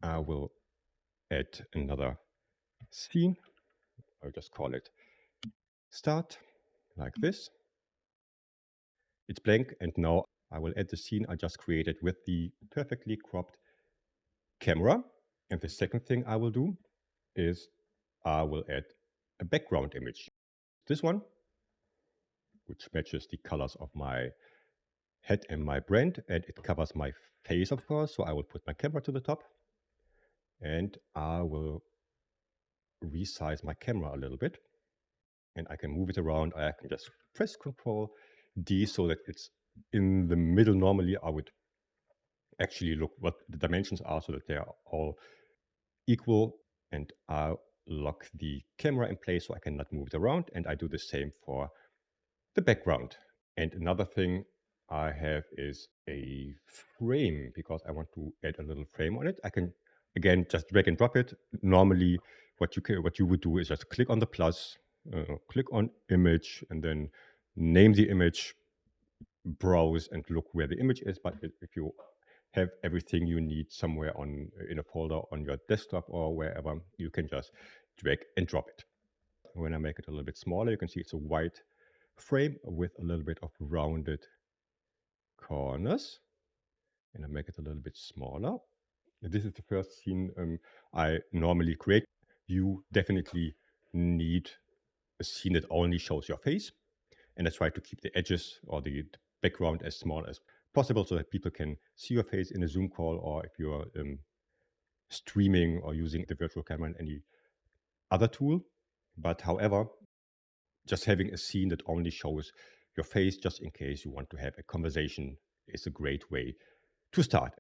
I will add another scene. I'll just call it start, like this. It's blank, and now I will add the scene I just created with the perfectly cropped camera. And the second thing I will do is I will add a background image. This one, which matches the colors of my head and my brand, and it covers my face, of course. So I will put my camera to the top, and I will resize my camera a little bit, and I can move it around. I can just press Control D so that it's in the middle. Normally, I would actually look what the dimensions are so that they are all equal, and I'll lock the camera in place so I cannot move it around, and I do the same for the background. And another thing I have is a frame, because I want to add a little frame on it. I can, again, just drag and drop it. Normally, what you would do is just click on the plus, click on image, and then name the image, browse, and look where the image is. But if you have everything you need somewhere in a folder on your desktop or wherever, you can just drag and drop it. When I make it a little bit smaller, you can see it's a white frame with a little bit of rounded corners, and I make it a little bit smaller. This is the first scene I normally create. You definitely need a scene that only shows your face, and I try to keep the edges or the background as small as possible so that people can see your face in a Zoom call, or if you're streaming or using the virtual camera in any other tool. But however, just having a scene that only shows your face, just in case you want to have a conversation, is a great way to start.